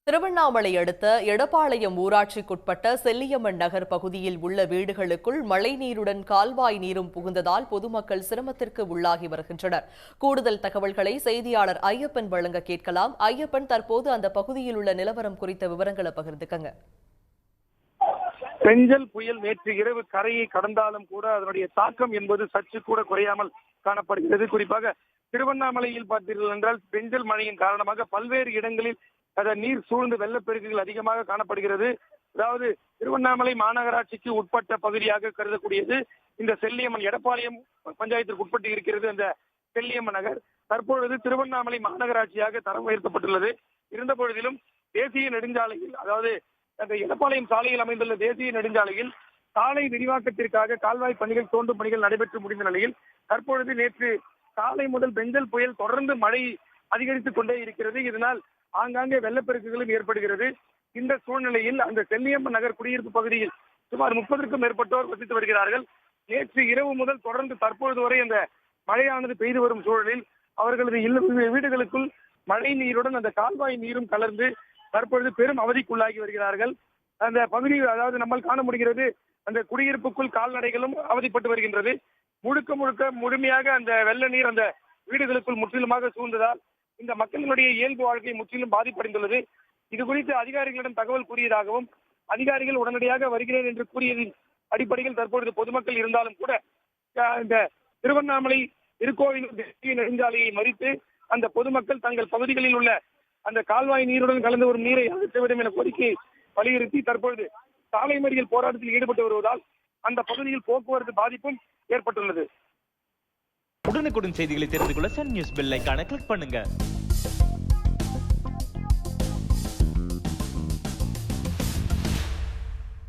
திருவண்ணாமலை அடுத்த எடப்பாளையம் ஊராட்சிக்குட்பட்ட செல்லியம்மன் நகர் பகுதியில் உள்ள வீடுகளுக்குள் மழைநீருடன் கால்வாய் நீரும் புகுந்ததால் பொதுமக்கள் சிரமத்திற்கு உள்ளாகி வருகின்றனர். கூடுதல் தகவல்களை செய்தியாளர் ஐயப்பன் வழங்க கேட்கலாம். ஐயப்பன், தற்போது அந்த பகுதியில் உள்ள நிலவரம் குறித்த விவரங்களை பகிர்ந்துக்கங்க. பெஞ்சல் புயல் நேற்று இரவு கரையை கடந்தாலும் கூட அதனுடைய தாக்கம் என்பது சற்று கூட குறையாமல் காணப்படுகிறது. குறிப்பாக திருவண்ணாமலையில் பார்த்தீர்கள் என்றால் பெஞ்சல் மழையின் காரணமாக பல்வேறு இடங்களில் நீர் சூழ்ந்து வெள்ளப்பெருக்குகள் அதிகமாக காணப்படுகிறது. அதாவது திருவண்ணாமலை மாநகராட்சிக்கு உட்பட்ட பகுதியாக கருதக்கூடியது இந்த செல்லியம்மன் எடப்பாளையம் பஞ்சாயத்திற்கு உட்பட்டு இருக்கிறது. அந்த செல்லியம்மன் நகர் தற்பொழுது திருவண்ணாமலை மாநகராட்சியாக தரம் உயர்த்தப்பட்டுள்ளது. இருந்த பொழுதிலும் தேசிய நெடுஞ்சாலையில், அதாவது அந்த எடப்பாளையம் சாலையில் அமைந்துள்ள தேசிய நெடுஞ்சாலையில் சாலை விரிவாக்கத்திற்காக கால்வாய் பணிகள், தோண்டும் பணிகள் நடைபெற்று முடிந்த நிலையில் தற்பொழுது நேற்று காலை முதல் பெஞ்சல் புயல் தொடர்ந்து மழை அதிகரித்துக் கொண்டே இருக்கிறது. இதனால் ஆங்காங்கே வெள்ளப்பெருக்குகளும் ஏற்படுகிறது. இந்த சூழ்நிலையில் அந்த செல்லியம்மன் நகர் குடியிருப்பு பகுதியில் சுமார் 30க்கும் மேற்பட்டோர் வசித்து வருகிறார்கள். நேற்று இரவு முதல் தொடர்ந்து தற்பொழுது வரை அந்த மழையானது பெய்து வரும் சூழலில் அவர்களது வீடுகளுக்குள் மழை நீருடன் அந்த கால்வாய் நீரும் கலந்து தற்பொழுது பெரும் அவதிக்குள்ளாகி வருகிறார்கள். அந்த பகுதி, அதாவது நம்மால் காண முடிகிறது, அந்த குடியிருப்புக்குள் கால்நடைகளும் அவதிப்பட்டு வருகின்றது. முழுமையாக அந்த வெள்ள நீர் அந்த வீடுகளுக்குள் முற்றிலுமாக சூழ்ந்ததால் இந்த மக்களினுடைய இயல்பு வாழ்க்கை முற்றிலும் பாதிப்படைந்துள்ளது. இது குறித்து அதிகாரிகளிடம் தகவல் கூறியதாகவும் அதிகாரிகள் உடனடியாக வருகிறேன் என்று கூறியதின் அடிப்படையில் தற்பொழுது பொதுமக்கள் இருந்தாலும் கூட இந்த திருவண்ணாமலை திருக்கோவில் தேசிய நெடுஞ்சாலையை மறித்து அந்த பொதுமக்கள் தங்கள் பகுதிகளில் உள்ள அந்த கால்வாய் நீருடன் கலந்து வரும் நீரை அகற்ற வேண்டும் என கோரிக்கையை வலியுறுத்தி தற்பொழுது சாலை மறியல் போராட்டத்தில் ஈடுபட்டு வருவதால் அந்த பகுதியில் போக்குவரத்து பாதிப்பும் ஏற்பட்டுள்ளது. உடனுக்குடன் செய்திகளை தெரிந்து கொள்ள சன் நியூஸ் பெல் ஐகானை கிளிக் பண்ணுங்க.